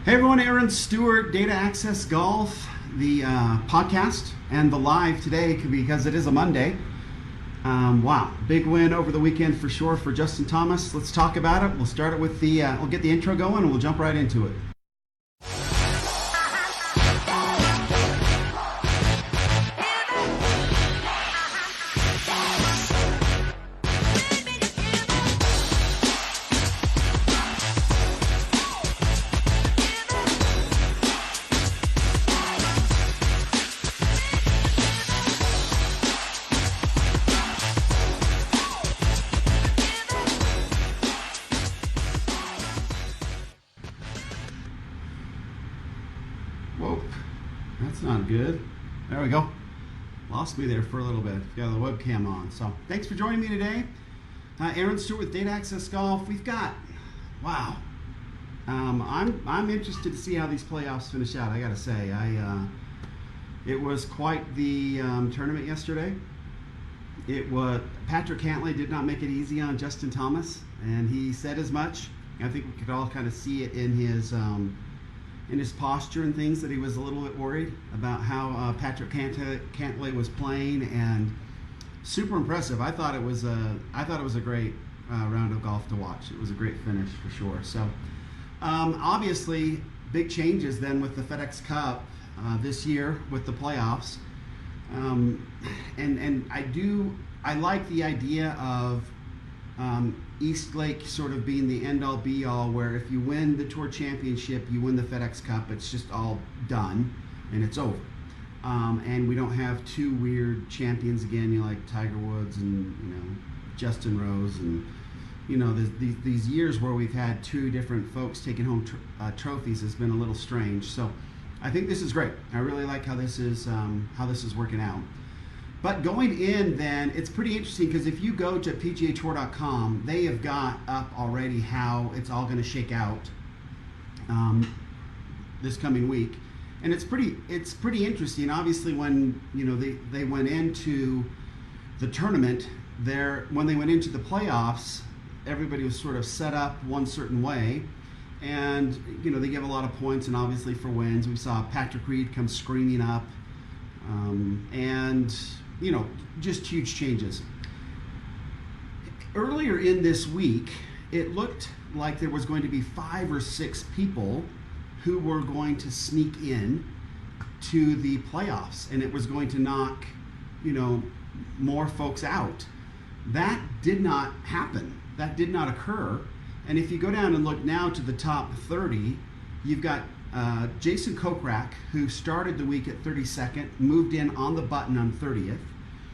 Hey everyone, Aaron Stewart, Data Access Golf, the podcast and the live today because it is a Monday. Wow, big win over the weekend for sure for Justin Thomas. Let's talk about it. We'll start it with we'll get the intro going and we'll jump right into it. Whoa, that's not good. There we go. Lost me there for a little bit. Got the webcam on. So thanks for joining me today. Aaron Stewart with Data Access Golf. We've got, wow. I'm interested to see how these playoffs finish out. I got to say, it was quite the tournament yesterday. It was Patrick Cantlay did not make it easy on Justin Thomas, and he said as much. I think we could all kind of see it in his posture and things, that he was a little bit worried about how Patrick Cantlay was playing, and super impressive. I thought it was a great round of golf to watch. It was a great finish for sure. So obviously big changes then with the FedEx Cup this year with the playoffs, and I like the idea of East Lake sort of being the end-all be-all, where if you win the Tour Championship, you win the FedEx Cup, it's just all done and it's over. And we don't have two weird champions again, like Tiger Woods and Justin Rose, and these years where we've had two different folks taking home trophies has been a little strange. So I think this is great. I really like how this is working out. But going in then, it's pretty interesting because if you go to PGAtour.com, they have got up already how it's all going to shake out this coming week. And it's pretty interesting. Obviously, when they went into the tournament, when they went into the playoffs, everybody was sort of set up one certain way. And they give a lot of points, and obviously for wins. We saw Patrick Reed come screaming up. And just huge changes. Earlier in this week, it looked like there was going to be 5 or 6 people who were going to sneak in to the playoffs, and it was going to knock, more folks out. That did not happen. That did not occur. And if you go down and look now to the top 30, you've got Jason Kokrak, who started the week at 32nd, moved in on the button on 30th.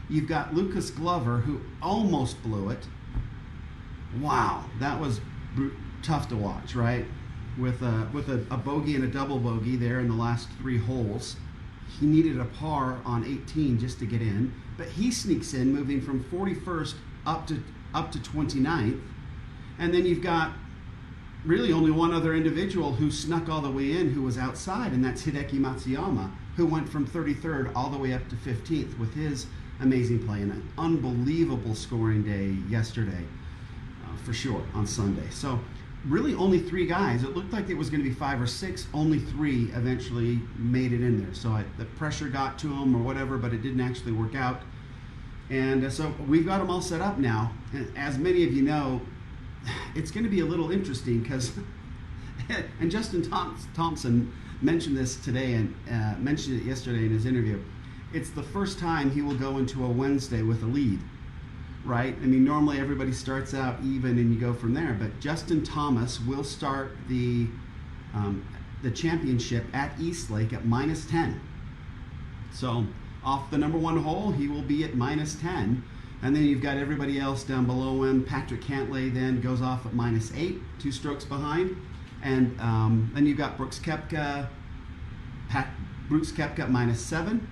You've got Lucas Glover, who almost blew it. Wow, that was tough to watch, right? With a bogey and a double bogey there in the last 3 holes. He needed a par on 18 just to get in, but he sneaks in, moving from 41st up to 29th. And then you've got really only one other individual who snuck all the way in, who was outside, and that's Hideki Matsuyama, who went from 33rd all the way up to 15th with his amazing play, and an unbelievable scoring day yesterday, for sure, on Sunday. So really only 3 guys. It looked like it was going to be 5 or 6. Only 3 eventually made it in there. So the pressure got to them or whatever, but it didn't actually work out. And so we've got them all set up now. And as many of you know, it's going to be a little interesting because, and Justin Thompson mentioned this today and mentioned it yesterday in his interview. It's the first time he will go into a Wednesday with a lead, right? I mean, normally everybody starts out even and you go from there, but Justin Thomas will start the championship at East Lake at -10. So off the number 1 hole, he will be at -10. And then you've got everybody else down below him. Patrick Cantlay then goes off at -8, 2 strokes behind. And then you've got Brooks Koepka at -7.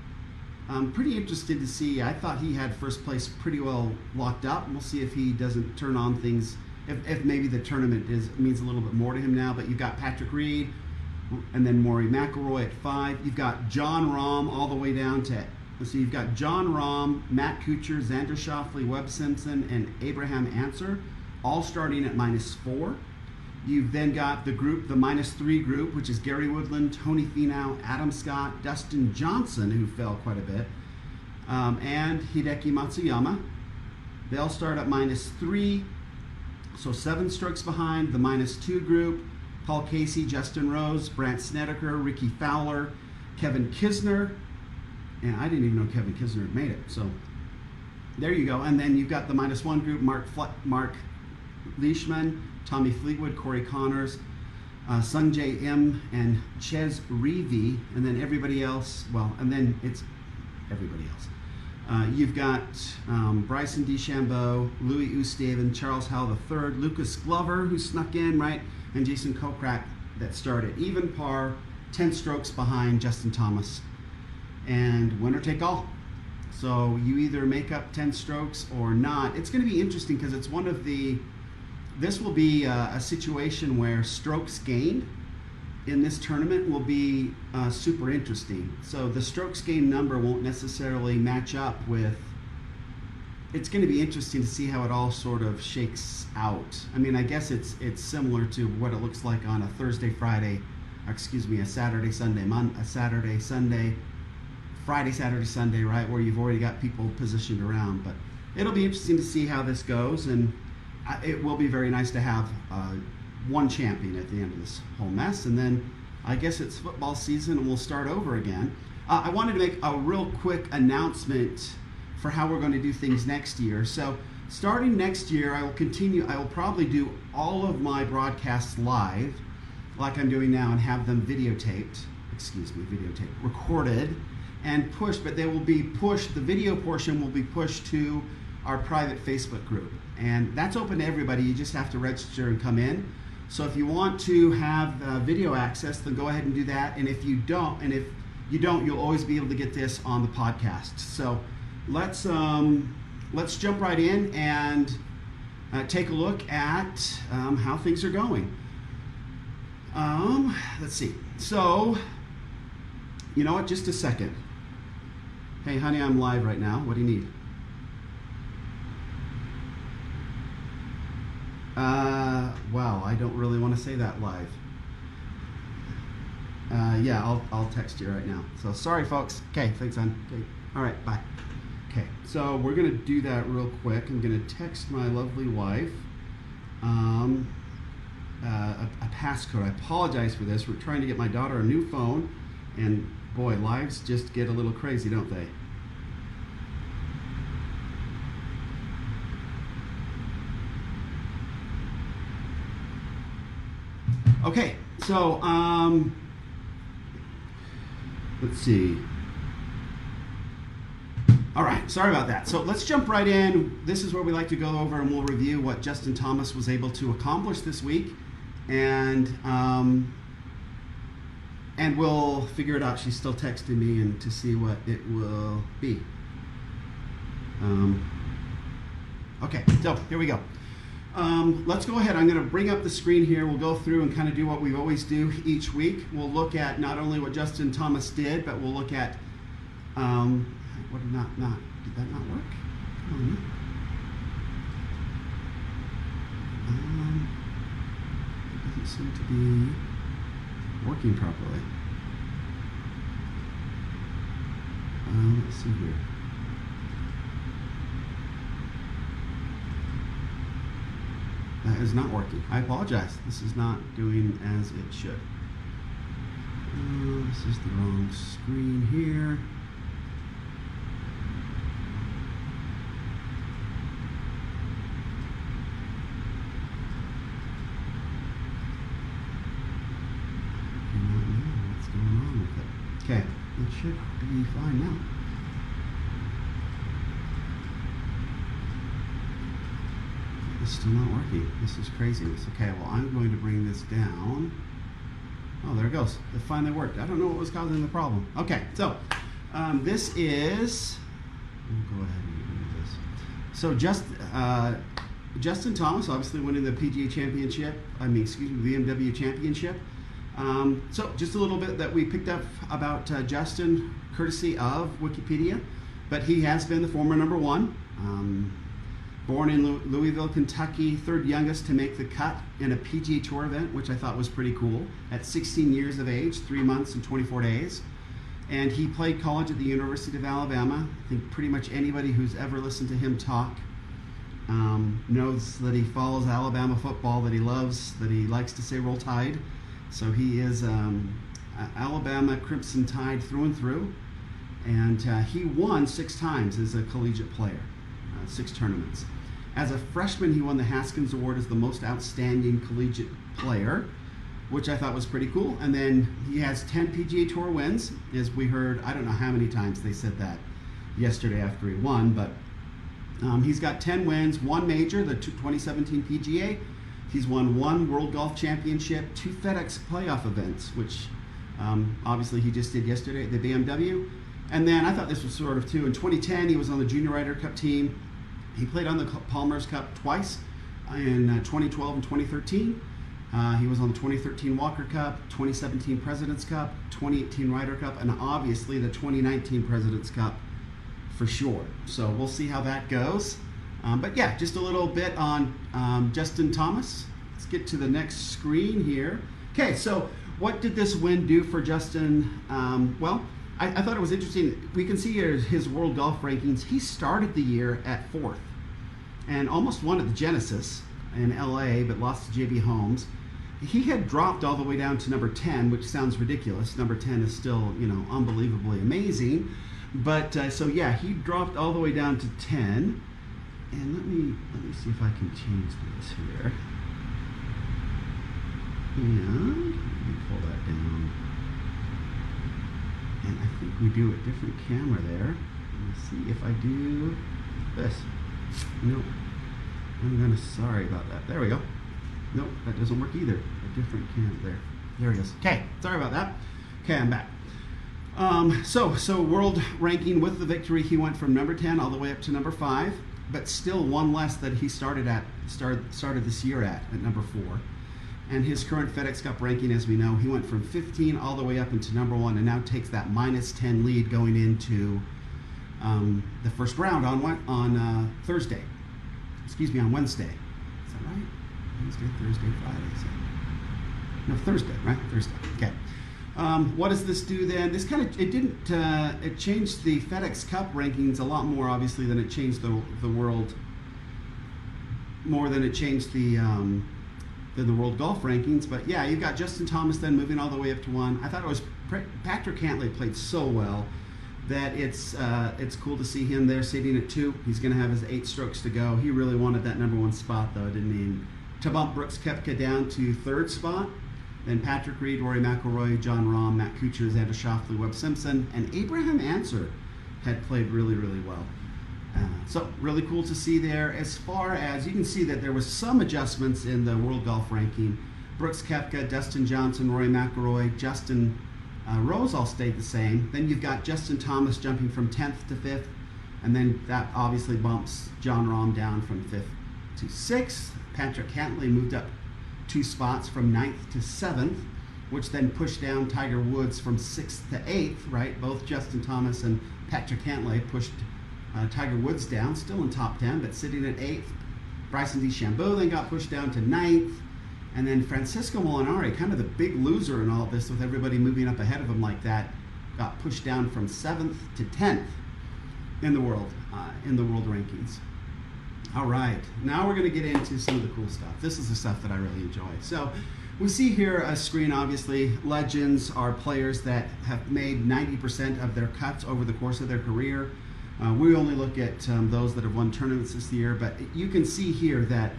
Pretty interested to see. I thought he had first place pretty well locked up. We'll see if he doesn't turn on things, if maybe the tournament means a little bit more to him now. But you've got Patrick Reed, and then Rory McIlroy at 5. You've got John Rahm all the way down to So you've got John Rahm, Matt Kuchar, Xander Schauffele, Webb Simpson, and Abraham Ancer, all starting at -4. You've then got the group, the -3 group, which is Gary Woodland, Tony Finau, Adam Scott, Dustin Johnson, who fell quite a bit, and Hideki Matsuyama. They'll start at -3, so 7 strokes behind. The -2 group, Paul Casey, Justin Rose, Brandt Snedeker, Ricky Fowler, Kevin Kisner, and I didn't even know Kevin Kisner had made it, so there you go. And then you've got the -1 group, Mark Leishman, Tommy Fleetwood, Corey Connors, Sung J M, and Ches Reavie, and then everybody else, well, and then it's everybody else. You've got Bryson DeChambeau, Louis Oosthuizen, Charles Howell III, Lucas Glover, who snuck in, right, and Jason Kokrak that started. Even par, 10 strokes behind Justin Thomas. And winner take all. So you either make up 10 strokes or not. It's going to be interesting because it's one of the, this will be a situation where strokes gained in this tournament will be super interesting. So the strokes gained number won't necessarily match up with, it's going to be interesting to see how it all sort of shakes out. I mean, I guess it's similar to what it looks like on a Thursday, Friday, a Saturday, Sunday, Friday, Saturday, Sunday, right, where you've already got people positioned around. But it'll be interesting to see how this goes, and it will be very nice to have one champion at the end of this whole mess, and then I guess it's football season and we'll start over again. I wanted to make a real quick announcement for how we're going to do things next year. So starting next year, I will probably do all of my broadcasts live, like I'm doing now, and have them recorded and pushed, but they will be pushed, the video portion will be pushed to our private Facebook group. And that's open to everybody, you just have to register and come in. So if you want to have video access, then go ahead and do that. And if you don't, you'll always be able to get this on the podcast. So let's jump right in and take a look at how things are going. Let's see. So, you know what? Just a second. Hey, honey, I'm live right now. What do you need? Wow, I don't really want to say that live. Yeah, I'll text you right now. So sorry, folks. Okay, thanks, hon. Okay, all right, bye. Okay, so we're gonna do that real quick. I'm gonna text my lovely wife a passcode. I apologize for this. We're trying to get my daughter a new phone, and boy, lives just get a little crazy, don't they? Okay, so let's see. All right, sorry about that. So let's jump right in. This is where we like to go over and we'll review what Justin Thomas was able to accomplish this week, and we'll figure it out. She's still texting me and to see what it will be. Okay, so here we go. Let's go ahead. I'm going to bring up the screen here. We'll go through and kind of do what we always do each week. We'll look at not only what Justin Thomas did, but we'll look at what did did that not work? It doesn't seem to be working properly. Let's see here. That is not working. I apologize. This is not doing as it should. This is the wrong screen here. I don't know what's going on with it. Okay, it should be fine now. It's still not working. This is craziness. Okay, well, I'm going to bring this down. Oh, there it goes. It finally worked. I don't know what was causing the problem. Okay, so this is, we'll go ahead and do this. So Justin Thomas obviously winning the PGA Championship, the BMW Championship. So just a little bit that we picked up about Justin, courtesy of Wikipedia, but he has been the former number one. Born in Louisville, Kentucky, third youngest to make the cut in a PGA Tour event, which I thought was pretty cool. At 16 years of age, 3 months and 24 days. And he played college at the University of Alabama. I think pretty much anybody who's ever listened to him talk knows that he follows Alabama football, that he loves, that he likes to say Roll Tide. So he is Alabama Crimson Tide through and through. And he won 6 times as a collegiate player, 6 tournaments. As a freshman, he won the Haskins Award as the most outstanding collegiate player, which I thought was pretty cool. And then he has 10 PGA Tour wins, as we heard. I don't know how many times they said that yesterday after he won, but he's got 10 wins, 1 major, the 2017 PGA. He's won 1 World Golf Championship, 2 FedEx playoff events, which obviously he just did yesterday at the BMW. And then I thought this was sort of too. In 2010, he was on the Junior Ryder Cup team. He played on the Palmer's Cup twice in 2012 and 2013. He was on the 2013 Walker Cup, 2017 President's Cup, 2018 Ryder Cup, and obviously the 2019 President's Cup for sure. So we'll see how that goes. But yeah, just a little bit on Justin Thomas. Let's get to the next screen here. Okay, so what did this win do for Justin? Well, I thought it was interesting. We can see here his world golf rankings. He started the year at 4th and almost won at the Genesis in LA, but lost to JB Holmes. He had dropped all the way down to number 10, which sounds ridiculous. Number 10 is still, unbelievably amazing. But so yeah, he dropped all the way down to 10. And let me see if I can change this here. And let me pull that down. And I think we do a different camera there. Let's see if I do this. Nope. Sorry about that. There we go. Nope, that doesn't work either. A different camera there. There it is. Okay, sorry about that. Okay, I'm back. So world ranking with the victory, he went from number 10 all the way up to number 5, but still 1 less that he started this year at number 4. And his current FedEx Cup ranking, as we know, he went from 15 all the way up into number 1, and now takes that -10 lead going into the first round on Thursday. Excuse me, on Wednesday. Is that right? Wednesday, Thursday, Friday. No, Thursday, right? Thursday. Okay. What does this do then? This it changed the FedEx Cup rankings a lot more, obviously, than it changed the world, more than it changed the world golf rankings. But yeah, you've got Justin Thomas then moving all the way up to 1. I thought it was Patrick Cantlay played so well that it's cool to see him there sitting at 2. He's going to have his 8 strokes to go. He really wanted that number 1 spot, though, didn't he? To bump Brooks Koepka down to 3rd spot. Then Patrick Reed, Rory McIlroy, Jon Rahm, Matt Kuchar, Xander Schauffele, Webb Simpson, and Abraham Ancer had played really, really well. So really cool to see there. As far as you can see that there was some adjustments in the world golf ranking. Brooks Koepka, Dustin Johnson, Rory McIlroy, Justin Rose all stayed the same. Then you've got Justin Thomas jumping from 10th to 5th, and then that obviously bumps Jon Rahm down from 5th to 6th. Patrick Cantlay moved up 2 spots from 9th to 7th, which then pushed down Tiger Woods from 6th to 8th, right? Both Justin Thomas and Patrick Cantlay pushed Tiger Woods down, still in top 10, but sitting at 8th. Bryson DeChambeau then got pushed down to 9th. And then Francisco Molinari, kind of the big loser in all of this with everybody moving up ahead of him like that, got pushed down from 7th to 10th in the world rankings. All right, now we're going to get into some of the cool stuff. This is the stuff that I really enjoy. So we see here a screen, obviously. Legends are players that have made 90% of their cuts over the course of their career. We only look at those that have won tournaments this year, but you can see here that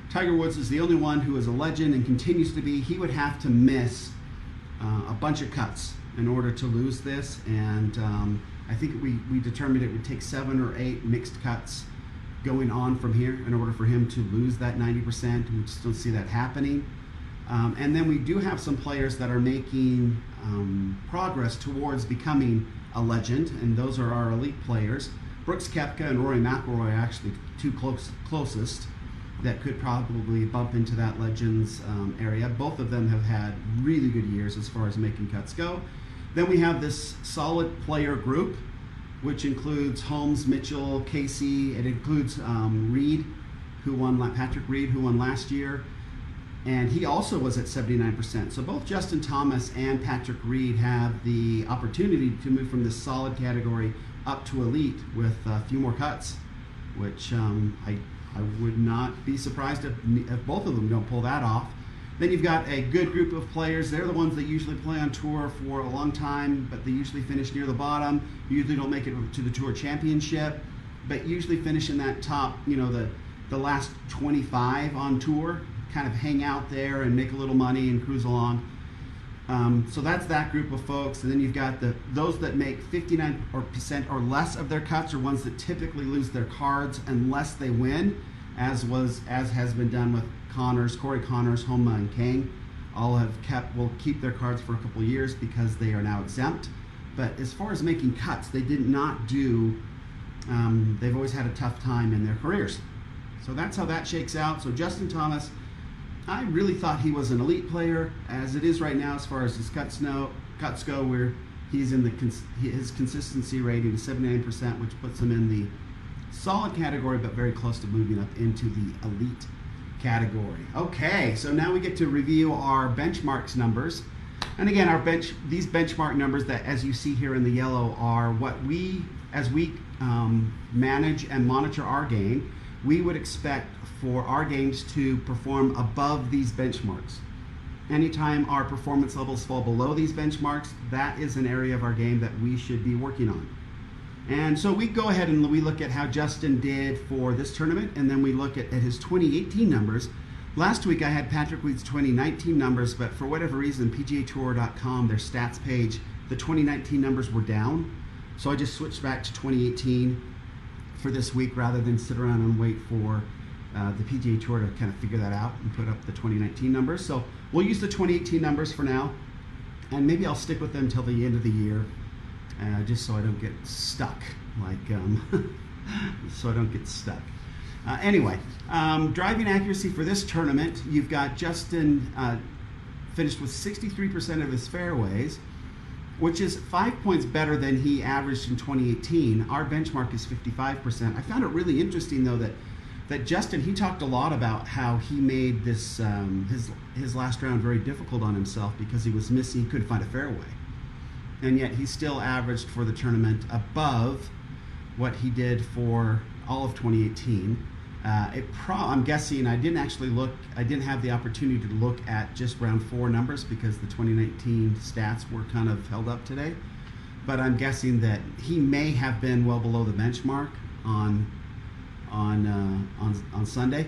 Tiger Woods is the only one who is a legend and continues to be. He would have to miss a bunch of cuts in order to lose this, and I think we determined it would take 7 or 8 mixed cuts going on from here in order for him to lose that 90%, and we just don't see that happening. And then we do have some players that are making progress towards becoming a legend, and those are our elite players. Brooks Koepka and Rory McIlroy are actually two closest that could probably bump into that legends area. Both of them have had really good years as far as making cuts go. Then we have this solid player group which includes Holmes, Mitchell, Casey. It includes Reed, Patrick Reed, who won last year. And he also was at 79%. So both Justin Thomas and Patrick Reed have the opportunity to move from this solid category up to elite with a few more cuts, which I would not be surprised if both of them don't pull that off. Then you've got a good group of players. They're the ones that usually play on tour for a long time, but they usually finish near the bottom. Usually don't make it to the tour championship, but usually finish in that top, the last 25 on tour, kind of hang out there and make a little money and cruise along. So that's that group of folks. And then you've got those that make 59% or less of their cuts are ones that typically lose their cards unless they win, as has been done with Corey Connors, Homa, and Kang. All will keep their cards for a couple of years because they are now exempt. But as far as making cuts, they did not do. They've always had a tough time in their careers. So that's how that shakes out. So Justin Thomas, I really thought he was an elite player. As it is right now, as far as his cuts go, where he's in his consistency rating is 79%, which puts him in the solid category, but very close to moving up into the elite category. Okay, so now we get to review our benchmarks numbers. And again, these benchmark numbers that, as you see here in the yellow, are what as we manage and monitor our game, we would expect for our games to perform above these benchmarks. Anytime our performance levels fall below these benchmarks, that is an area of our game that we should be working on. And so we go ahead and we look at how Justin did for this tournament, and then we look at his 2018 numbers. Last week I had Patrick Reed's 2019 numbers, but for whatever reason, PGAtour.com, their stats page, the 2019 numbers were down. So I just switched back to 2018 for this week rather than sit around and wait for the PGA Tour to kind of figure that out and put up the 2019 numbers. So we'll use the 2018 numbers for now, and maybe I'll stick with them till the end of the year, just so I don't get stuck. Anyway, driving accuracy for this tournament, you've got Justin finished with 63% of his fairways, which is 5 points better than he averaged in 2018. Our benchmark is 55%. I found it really interesting, though, that Justin, he talked a lot about how he made this his last round very difficult on himself because he was missing, he couldn't find a fairway. And yet he still averaged for the tournament above what he did for all of 2018. I'm guessing, I didn't have the opportunity to look at just round 4 numbers because the 2019 stats were kind of held up today. But I'm guessing that he may have been well below the benchmark on Sunday,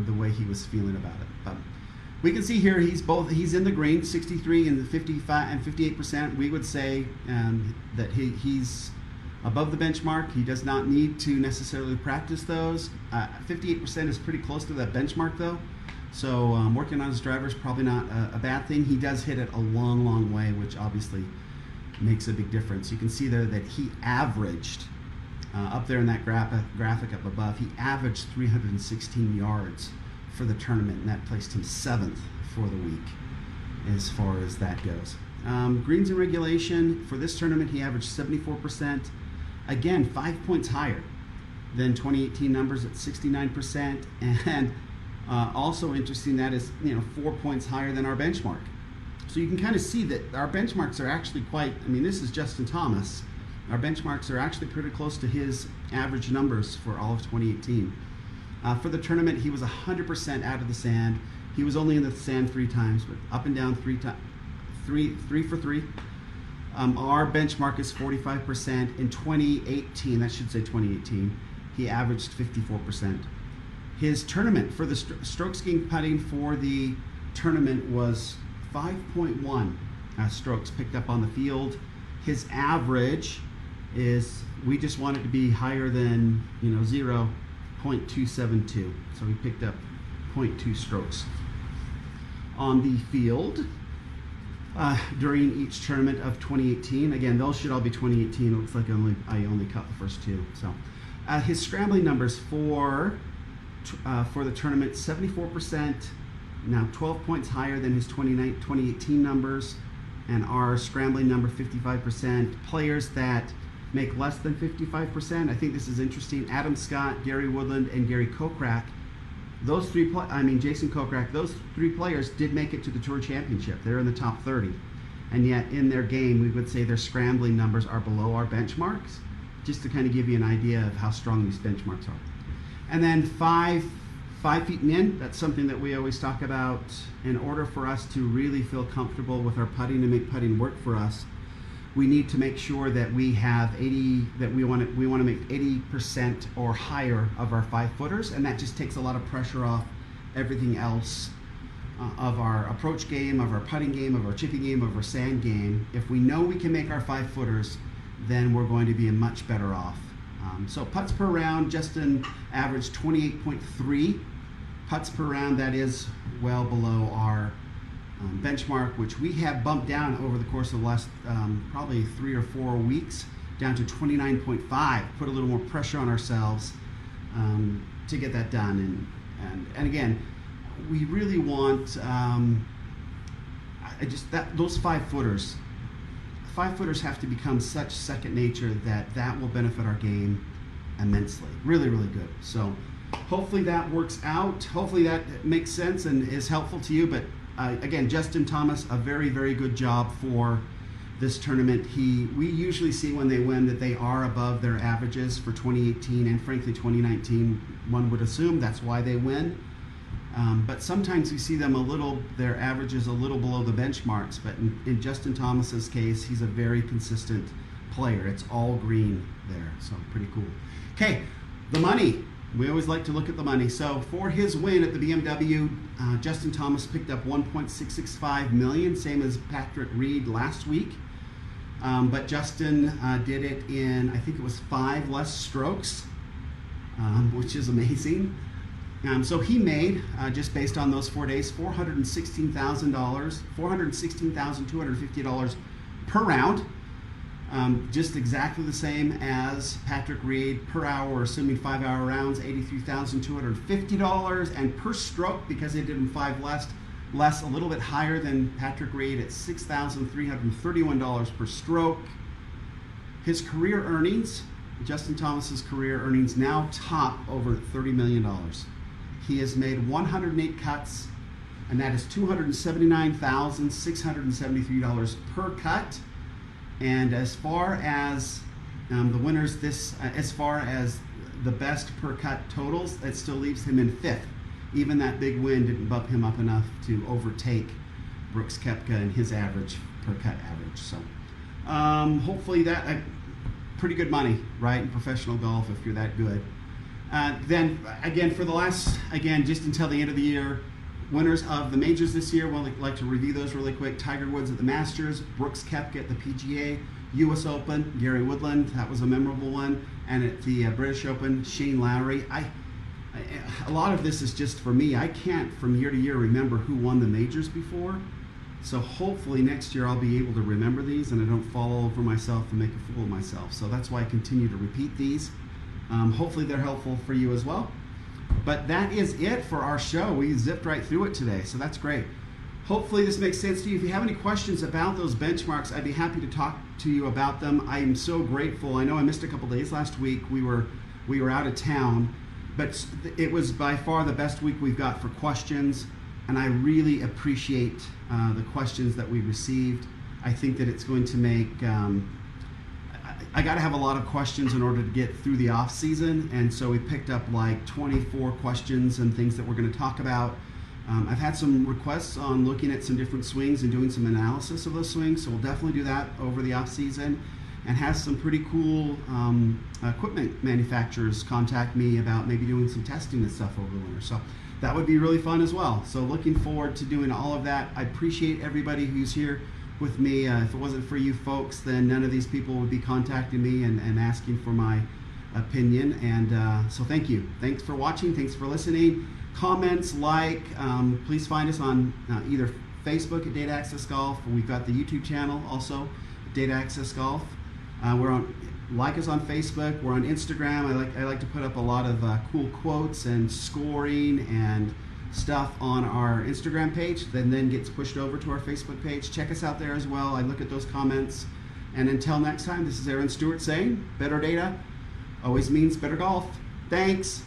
the way he was feeling about it. But we can see here he's in the green, 63 and 55 and 58%. We would say that he's above the benchmark. He does not need to necessarily practice those. 58% is pretty close to that benchmark, though. So working on his driver is probably not a bad thing. He does hit it a long, long way, which obviously makes a big difference. You can see there that he averaged, up there in that graphic up above, he averaged 316 yards for the tournament, and that placed him 7th for the week as far as that goes. Greens in regulation, for this tournament, he averaged 74%. Again, 5 points higher than 2018 numbers at 69%. And also interesting, that is 4 points higher than our benchmark. So you can kind of see that our benchmarks are actually this is Justin Thomas. Our benchmarks are actually pretty close to his average numbers for all of 2018. For the tournament, he was 100% out of the sand. He was only in the sand 3 times, but up and down 3 for 3. Our benchmark is 45%. In 2018, that should say 2018, he averaged 54%. His tournament for the stroke skiing putting for the tournament was 5.1 strokes picked up on the field. His average is, we just want it to be higher than 0.272. So he picked up 0.2 strokes on the field during each tournament of 2018. Again, those should all be 2018. It looks like I only cut the first 2. So his scrambling numbers for the tournament, 74%, now 12 points higher than his 2018 numbers, and our scrambling number 55%. Players that make less than 55%. I think this is interesting. Adam Scott, Gary Woodland, and Gary Kokrak, those three, Jason Kokrak, those three players did make it to the Tour Championship. They're in the top 30. And yet in their game, we would say their scrambling numbers are below our benchmarks, just to kind of give you an idea of how strong these benchmarks are. And then 5 feet and in, that's something that we always talk about. In order for us to really feel comfortable with our putting and make putting work for us, we need to make sure that we have we want to make 80% or higher of our 5-footers, and that just takes a lot of pressure off everything else of our approach game, of our putting game, of our chipping game, of our sand game. If we know we can make our 5-footers, then we're going to be much better off. So putts per round, Justin averaged 28.3 putts per round. That is well below our benchmark, which we have bumped down over the course of the last probably 3 or 4 weeks, down to 29.5. Put a little more pressure on ourselves to get that done. And again, we really want those 5-footers. 5-footers have to become such second nature that will benefit our game immensely. Really, really good. So hopefully that works out. Hopefully that makes sense and is helpful to you. But again, Justin Thomas, a very, very good job for this tournament. We usually see when they win that they are above their averages for 2018 and frankly 2019. One would assume that's why they win. But sometimes we see them their averages a little below the benchmarks. But in Justin Thomas's case, he's a very consistent player. It's all green there, so pretty cool. Okay, the money. We always like to look at the money. So for his win at the BMW, Justin Thomas picked up $1.665 million, same as Patrick Reed last week. But Justin did it in, I think it was 5 less strokes, which is amazing. So he made, just based on those 4 days, $416,250 per round. Just exactly the same as Patrick Reed per hour, assuming 5-hour rounds, $83,250, and per stroke, because they did them 5 less, a little bit higher than Patrick Reed at $6,331 per stroke. His career earnings, Justin Thomas's career earnings, now top over $30 million. He has made 108 cuts, and that is $279,673 per cut. And as far as the winners, as far as the best per cut totals, it still leaves him in 5th. Even that big win didn't bump him up enough to overtake Brooks Koepka and his average per cut average. So hopefully that pretty good money, right, in professional golf if you're that good. Then again, just until the end of the year, winners of the majors this year, we'll like to review those really quick. Tiger Woods at the Masters, Brooks Koepka at the PGA, U.S. Open, Gary Woodland, that was a memorable one, and at the British Open, Shane Lowry. A lot of this is just for me. I can't from year to year remember who won the majors before, so hopefully next year I'll be able to remember these and I don't fall over myself and make a fool of myself. So that's why I continue to repeat these. Hopefully they're helpful for you as well. But that is it for our show. We zipped right through it today, so that's great. Hopefully this makes sense to you. If you have any questions about those benchmarks, I'd be happy to talk to you about them. I am so grateful. I know I missed a couple days last week. We were out of town, but it was by far the best week we've got for questions, and I really appreciate the questions that we received. I think that it's going to make I got to have a lot of questions in order to get through the off season, and so we picked up like 24 questions and things that we're going to talk about. I've had some requests on looking at some different swings and doing some analysis of those swings, so we'll definitely do that over the off season, and have some pretty cool equipment manufacturers contact me about maybe doing some testing and stuff over the winter. So that would be really fun as well. So looking forward to doing all of that. I appreciate everybody who's here with me. If it wasn't for you folks, then none of these people would be contacting me and asking for my opinion. And so thank you. Thanks for watching. Thanks for listening. Comments, please find us on either Facebook at Data Access Golf, or we've got the YouTube channel also, Data Access Golf. Like us on Facebook. We're on Instagram. I like to put up a lot of cool quotes and scoring and stuff on our Instagram page that then gets pushed over to our Facebook page. Check us out there as well. I look at those comments And until next time, this is Aaron Stewart saying, better data always means better golf. Thanks.